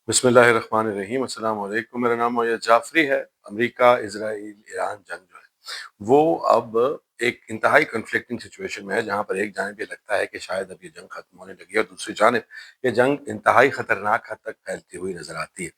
बिस्मिल्लाहिर्रहमानिर्रहीम। अस्सलाम वालेकुम। मेरा नाम मोहम्मद जाफरी है। अमेरिका इजराइल ईरान जंग जो है वो अब एक इंतहाई कन्फ्लिक्टिंग सिचुएशन में है, जहां पर एक जानिब ये लगता है कि शायद अब ये जंग खत्म होने लगी है और दूसरी जानिब ये जंग इंतहाई खतरनाक हद तक फैलती हुई नजर आती है।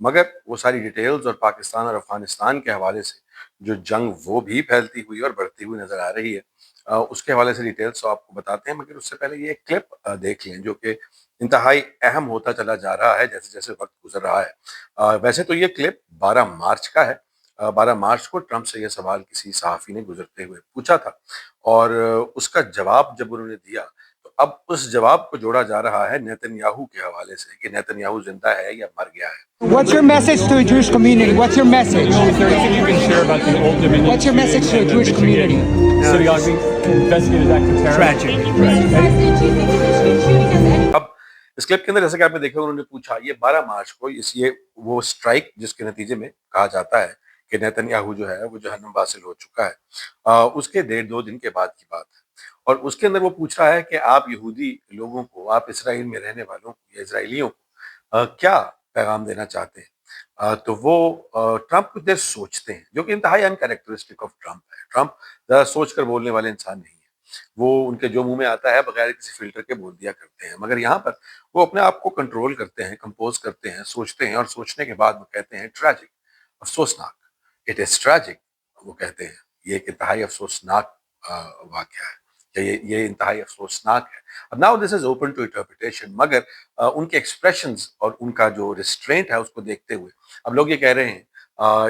मगर वो सारी डिटेल्स और पाकिस्तान और अफगानिस्तान के हवाले से जो जंग वो भी फैलती हुई और बढ़ती हुई नजर आ रही है, उसके हवाले से डिटेल्स तो आपको बताते हैं, मगर उससे पहले ये एक क्लिप देख लें जो कि इंतहाई अहम होता चला जा रहा है जैसे जैसे वक्त गुजर रहा है। वैसे तो ये क्लिप 12 मार्च का है। 12 मार्च को ट्रंप से यह सवाल किसी सहाफ़ी ने गुजरते हुए पूछा था और उसका जवाब जब उन्होंने दिया, तो अब उस जवाब को जोड़ा जा रहा है नेतन्याहू के हवाले से कि नेतन्याहू जिंदा है या मर गया है। What's your message to the Jewish community? What's your message? Is there anything you can share about the Old Dominion? What's your message to the Jewish community? Synagogue investigated act of terror. Tragic. अब इस clip के अंदर जैसे कि आपने देखा, उन्होंने पूछा ये 12 मार्च को ये वो स्ट्राइक जिसके नतीजे में कहा जाता है कि नेतन्याहू जो है वो जहन्नुम वासिल हो चुका है, उसके 1.5-2 दिन के बाद की बात है। और उसके अंदर वो पूछ रहा है कि आप यहूदी लोगों को, आप इसराइल में रहने वालों को या इसराइलियों को क्या पैगाम देना चाहते हैं। तो वो ट्रंप कुछ देर सोचते हैं, जो कि इंतहाई अनकैरेक्टरिस्टिक ऑफ ट्रंप है। ट्रंप ज़रा सोच कर बोलने वाले इंसान नहीं है। वो उनके जो मुंह में आता है बगैर किसी फिल्टर के बोल दिया करते हैं, मगर यहाँ पर वो अपने आप को कंट्रोल करते हैं, कंपोज करते हैं, सोचते हैं और सोचने के बाद वो कहते हैं ट्रैजिक, अफसोसनाक। इट इज ट्रैजिक, वो कहते हैं ये एक इंतहाई अफसोसनाक वाकया है, या ये इंतहाई अफसोसनाक है। अब now this is open to interpretation, मगर उनके एक्सप्रेशंस और उनका जो रिस्ट्रेंट है उसको देखते हुए अब लोग ये कह रहे हैं,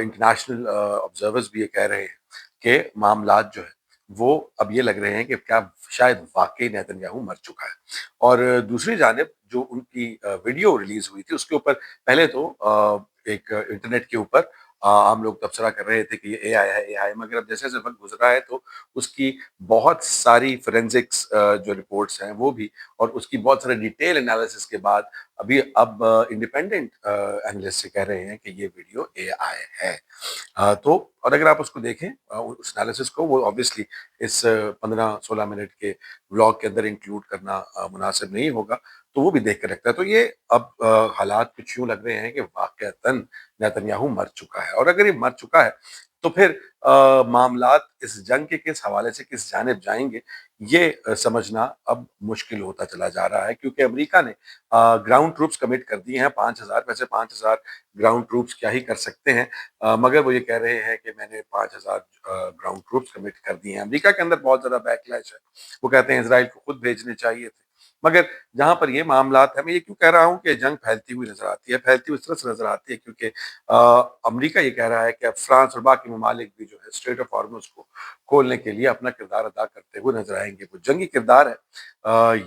इंटरनेशनल ऑब्जर्वर्स भी ये कह रहे हैं कि मामलात जो है वो अब ये लग रहे हैं कि क्या शायद वाकई नेतन्याहू मर चुका है। और दूसरी जानिब जो उनकी वीडियो रिलीज हुई थी उसके ऊपर पहले तो एक इंटरनेट के ऊपर आम लोग तबसरा कर रहे थे कि ये एआई है, एआई है, मगर अब जैसे जैसे वक्त गुजरा है तो उसकी बहुत सारी फोरेंसिक्स जो रिपोर्ट्स हैं वो भी, और उसकी बहुत सारे डिटेल एनालिसिस के बाद अब इंडिपेंडेंट एनालिस्ट कह रहे हैं कि ये वीडियो एआई है। तो और अगर आप उसको देखें, उस एनालिसिस को, वो ऑब्वियसली इस 15-16 मिनट के व्लॉग के अंदर इंक्लूड करना मुनासिब नहीं होगा, तो वो भी देख कर रखता है। तो ये अब हालात कुछ यूं लग रहे हैं कि वाकईतन नेतन्याहू मर चुका है, और अगर ये मर चुका है तो फिर मामलात इस जंग के किस हवाले से किस जानिब जाएंगे, ये समझना अब मुश्किल होता चला जा रहा है, क्योंकि अमेरिका ने ग्राउंड ट्रूप्स कमिट कर दिए हैं 5,000। वैसे 5,000 ग्राउंड ट्रूप्स क्या ही कर सकते हैं, मगर वो ये कह रहे हैं कि मैंने 5,000 ग्राउंड ट्रूप्स कमिट कर दिए हैं। अमेरिका के अंदर बहुत ज़्यादा बैकलैश है, वो कहते हैं इसराइल को खुद भेजने चाहिए थे। मगर जहाँ पर ये मामलात है, मैं ये क्यों कह रहा हूँ कि जंग फैलती हुई नजर आती है, फैलती हुई इस तरह से नजर आती है क्योंकि अमेरिका ये कह रहा है कि अब फ्रांस और बाकी ममालिक भी जो है स्ट्रेट ऑफ हॉर्मुज को खोलने के लिए अपना किरदार अदा करते हुए नजर आएंगे। वो जंगी किरदार है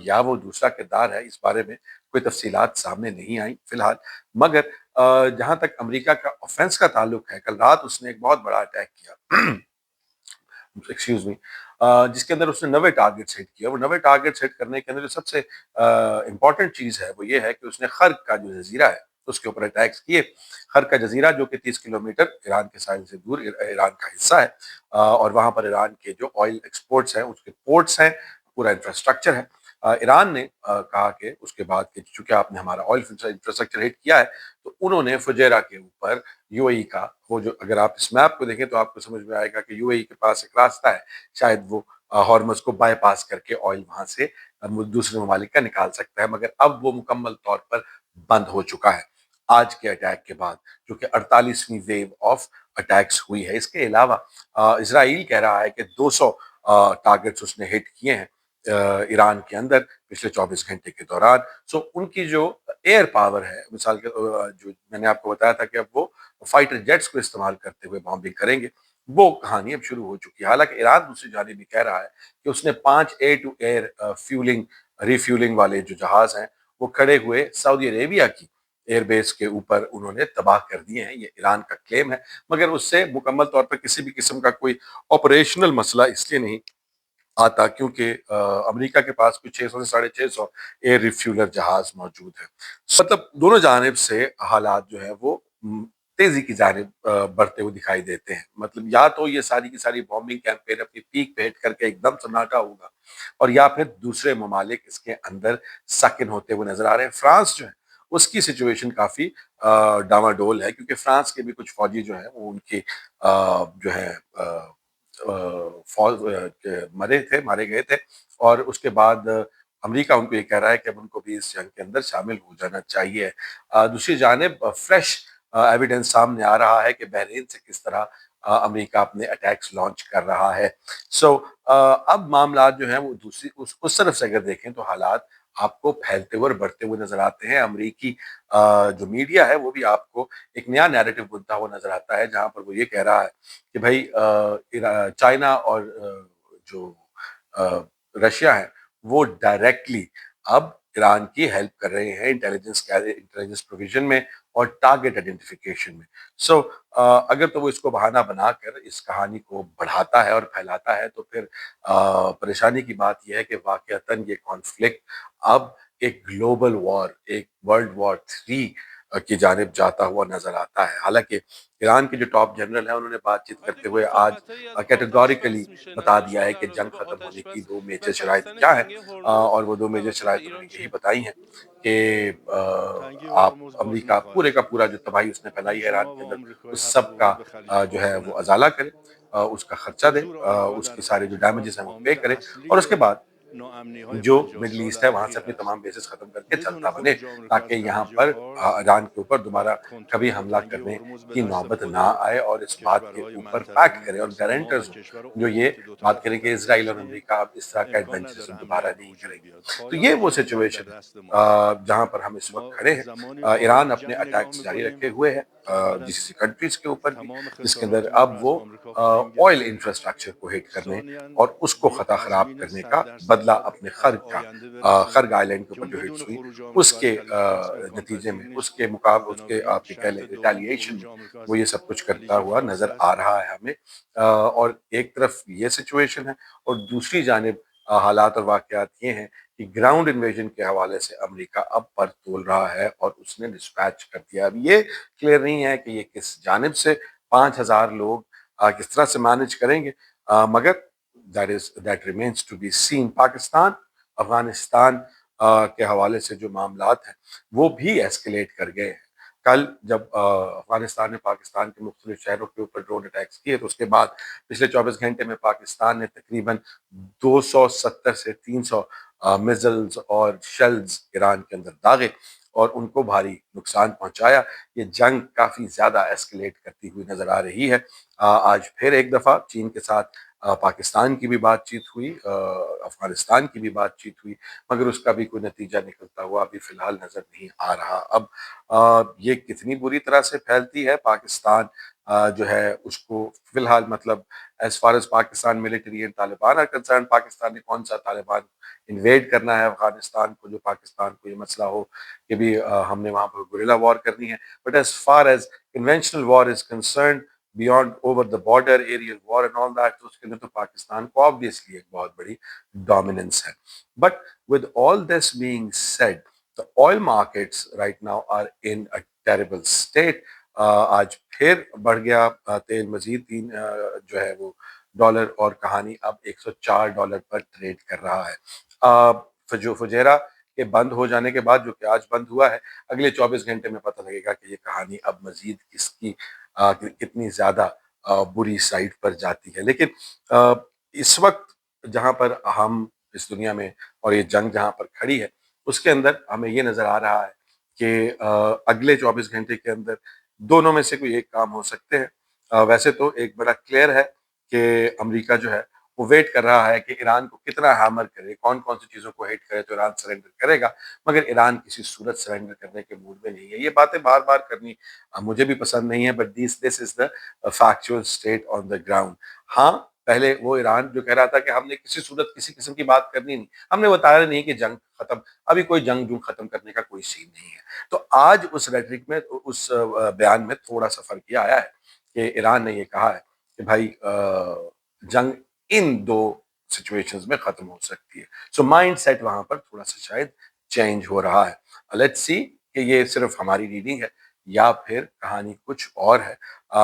या वो दूसरा किरदार है, इस बारे में कोई तफसीलात सामने नहीं आई फिलहाल। मगर जहां तक अमेरिका का ऑफेंस का ताल्लुक है, कल रात उसने एक बहुत बड़ा अटैक किया, एक्सक्यूज मी, जिसके अंदर उसने 90 टारगेट्स हिट किया। वो 90 टारगेट्स हिट करने के अंदर जो सबसे इंपॉर्टेंट चीज है वो ये है कि उसने खर्क का जो जजीरा है उसके ऊपर अटैक्स किए। खर्क का जजीरा जो कि 30 किलोमीटर ईरान के साहिल से दूर ईरान का हिस्सा है, और वहां पर ईरान के जो ऑयल एक्सपोर्ट्स हैं, उसके पोर्ट्स हैं, पूरा इंफ्रास्ट्रक्चर है। ईरान ने कहा कि उसके बाद कि चूंकि आपने हमारा ऑयल इंफ्रास्ट्रक्चर हिट किया है, तो उन्होंने फुजैरा के ऊपर यूएई का, वो जो अगर आप इस मैप को देखें तो आपको समझ में आएगा कि यूएई के पास एक रास्ता है, शायद वो हॉर्मस को बाईपास करके ऑयल वहां से दूसरे ममालिक का निकाल सकता है, मगर अब वो मुकम्मल तौर पर बंद हो चुका है आज के अटैक के बाद, जो कि 48वीं वेव ऑफ अटैक्स हुई है। इसके अलावा इसराइल कह रहा है कि 200 टारगेट्स उसने हिट किए हैं ईरान के अंदर पिछले 24 घंटे के दौरान। सो उनकी जो एयर पावर है, मिसाल के जो मैंने आपको बताया था कि अब वो फाइटर जेट्स को इस्तेमाल करते हुए बॉम्बिंग करेंगे, वो कहानी अब शुरू हो चुकी है। हालांकि ईरान दूसरी जानिब भी कह रहा है कि उसने 5 air to air fuelling refuelling वाले जो जहाज हैं वो खड़े हुए सऊदी अरेबिया की एयरबेस के ऊपर उन्होंने तबाह कर दिए हैं। ये ईरान का क्लेम है, मगर उससे मुकम्मल तौर पर किसी भी किस्म का कोई ऑपरेशनल मसला इसलिए नहीं आता क्योंकि अमेरिका के पास कुछ 600 से 650 एयर रिफ्यूलर जहाज मौजूद है। मतलब दोनों जानिब से हालात जो है वो तेजी की जानिब बढ़ते हुए दिखाई देते हैं। मतलब या तो ये सारी की सारी बॉम्बिंग कैंपेन अपनी पीक पे हिट करके एकदम सन्नाटा होगा, और या फिर दूसरे ममालिक इसके अंदर सकिन होते हुए नजर आ रहे हैं। फ्रांस जो है اس کی سچویشن کافی ڈاواڈول ہے، کیونکہ فرانس کے بھی کچھ فوجی جو ہیں وہ ان کی جو ہے فوج مارے گئے تھے، اور اس کے بعد امریکہ ان کو یہ کہہ رہا ہے کہ اب ان کو بھی اس جنگ کے اندر شامل ہو جانا چاہیے۔ دوسری جانب فریش ایویڈنس سامنے آ رہا ہے کہ بحرین سے کس طرح امریکہ اپنے اٹیکس لانچ کر رہا ہے۔ اب معاملات جو ہیں وہ دوسری اس طرف سے اگر دیکھیں تو حالات آپ کو پھیلتے ہوئے اور بڑھتے ہوئے نظر آتے ہیں۔ امریکی جو میڈیا ہے وہ بھی آپ کو ایک نیا نیریٹو بنتا ہوا نظر آتا ہے، جہاں پر وہ یہ کہہ رہا ہے کہ بھائی چائنا اور جو رشیا ہے وہ ڈائریکٹلی اب ایران کی ہیلپ کر رہے ہیں انٹیلیجنس پروویژن میں اور ٹارگٹ آئیڈینٹیفیکیشن میں۔ اگر تو وہ اس کو بہانہ بنا کر اس کہانی کو بڑھاتا ہے اور پھیلاتا ہے، تو پھر پریشانی کی بات یہ ہے کہ واقعتاً یہ کانفلکٹ اب ایک گلوبل وار، ایک ورلڈ وار 3 کی جانب جاتا ہوا نظر آتا ہے۔ حالانکہ ایران کے جو ٹاپ جنرل ہیں انہوں نے بات چیت کرتے ہوئے آج کیٹیگوریکلی بتا دیا ہے کہ جنگ ختم ہونے کی 2 میجر شرائط کیا ہیں، اور وہ 2 میجر شرائط انہوں نے یہی بتائی ہیں کہ آپ امریکہ پورے کا پورا جو تباہی اس نے پھیلائی ہے ایران کے اندر، اس سب کا جو ہے وہ ازالہ کرے، اس کا خرچہ دے، اس کی سارے جو ڈیمیجز ہیں وہ پے کرے، اور اس کے بعد جو مڈل ایسٹ ہے وہاں سے اپنی تمام بیسز ختم کر کے چلتا بنے، تاکہ یہاں پر ایران کے اوپر دوبارہ کبھی حملہ کرنے کی نوبت نہ آئے، اور اس بات کے اوپر فیکٹ کرے اور گارنٹرز ہوں جو یہ بات کریں کہ اسرائیل اور امریکہ اب اس طرح کا ایڈونچر دوبارہ نہیں کریں گے۔ تو یہ وہ سچویشن ہے جہاں پر ہم اس وقت کھڑے ہیں۔ ایران اپنے اٹیکس جاری رکھے ہوئے ہے جی سی کنٹریز کے اوپر بھی، جس کے اندر اب وہ آئل انفراسٹرکچر کو ہٹ کرنے اور اس کو خطا خراب کرنے کا بدلہ اپنے خرگ آئی لینڈ کے اوپر جو ہٹس ہوئی اس کے نتیجے میں، اس کے مقابلے، اس کے آپ کہہ لیں ریٹیلیشن میں وہ یہ سب کچھ کرتا ہوا نظر آ رہا ہے ہمیں۔ اور ایک طرف یہ سچویشن ہے، اور دوسری جانب حالات اور واقعات یہ ہیں کہ گراؤنڈ انویژن کے حوالے سے امریکہ اب پر تول رہا ہے اور اس نے ڈسپیچ کر دیا۔ اب یہ کلیئر نہیں ہے کہ یہ کس جانب سے 5,000 لوگ کس طرح سے مینج کریں گے، مگر that remains to be seen۔ Pakistan Afghanistan کے حوالے سے جو معاملات ہیں وہ بھی ایسکیلیٹ کر گئے ہیں۔ کل جب افغانستان نے پاکستان کے مختلف شہروں کے اوپر ڈرون اٹیکس کیے، تو اس کے بعد پچھلے 24 گھنٹے میں پاکستان نے تقریباً 270 سے 300 میزلز اور شیلز ایران کے اندر داغے اور ان کو بھاری نقصان پہنچایا۔ یہ جنگ کافی زیادہ ایسکیلیٹ کرتی ہوئی نظر آ رہی ہے۔ آج پھر ایک دفعہ چین کے ساتھ پاکستان کی بھی بات چیت ہوئی، افغانستان کی بھی بات چیت ہوئی، مگر اس کا بھی کوئی نتیجہ نکلتا ہوا ابھی فی الحال نظر نہیں آ رہا۔ اب یہ کتنی بری طرح سے پھیلتی ہے، پاکستان جو ہے اس کو فی الحال مطلب as far as Pakistan military and Taliban are concern, Pakistan نے کون سا طالبان انویڈ کرنا ہے افغانستان کو جو پاکستان کو یہ مسئلہ ہو کہ بھی ہم نے وہاں پر گوریلا وار کرنی ہے۔ But as far as conventional war is concerned beyond over the border aerial war and all that, تو اس کے اندر تو پاکستان کو آبویسلی ایک بہت بڑی ڈومیننس ہے۔ But with all this being said, the oil markets right now are in a terrible state۔ آج پھر بڑھ گیا تیل، مزید جو ہے وہ ڈالر، اور کہانی اب $104 پر ٹریڈ کر رہا ہے۔ فجیرہ کے بند ہو جانے کے بعد، جو کہ آج بند ہوا ہے، اگلے 24 گھنٹے میں پتہ لگے گا کہ یہ کہانی اب مزید کس کی کتنی زیادہ بری سائڈ پر جاتی ہے۔ لیکن اس وقت جہاں پر ہم اس دنیا میں اور یہ جنگ جہاں پر کھڑی ہے، اس کے اندر ہمیں یہ نظر آ رہا ہے کہ اگلے 24 گھنٹے کے اندر دونوں میں سے کوئی ایک کام ہو سکتے ہیں۔ ویسے تو ایک بڑا کلیئر ہے کہ امریکہ جو ہے وہ ویٹ کر رہا ہے کہ ایران کو کتنا ہیمر کرے، کون کون سی چیزوں کو ہٹ کرے تو ایران سرنڈر کرے گا، مگر ایران کسی صورت سرنڈر کرنے کے موڈ میں نہیں ہے۔ یہ باتیں بار بار کرنی مجھے بھی پسند نہیں ہے، but this is the factual state on the ground. ہاں، پہلے وہ ایران جو کہہ رہا تھا کہ ہم نے کسی صورت کسی قسم کی بات کرنی نہیں، ہم نے بتایا نہیں کہ جنگ ختم، ابھی کوئی جنگ ختم کرنے کا کوئی سین نہیں ہے۔ تو آج اس ریٹرک میں، اس بیان میں تھوڑا سا فرق یہ آیا ہے کہ ایران نے یہ کہا ہے کہ بھائی جنگ ان 2 سچویشنز میں ختم ہو سکتی ہے۔ سو مائنڈ سیٹ وہاں پر تھوڑا سا شاید چینج ہو رہا ہے۔ لیٹس سی کہ یہ صرف ہماری ریڈنگ ہے یا پھر کہانی کچھ اور ہے،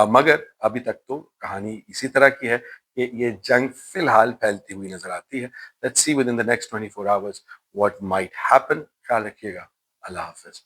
مگر ابھی تک تو کہانی اسی طرح کی ہے کہ یہ جنگ فی الحال پھیلتی ہوئی نظر آتی ہے۔ Let's see with in the next 24 hours what might happen۔ خیال رکھیے گا، اللہ حافظ۔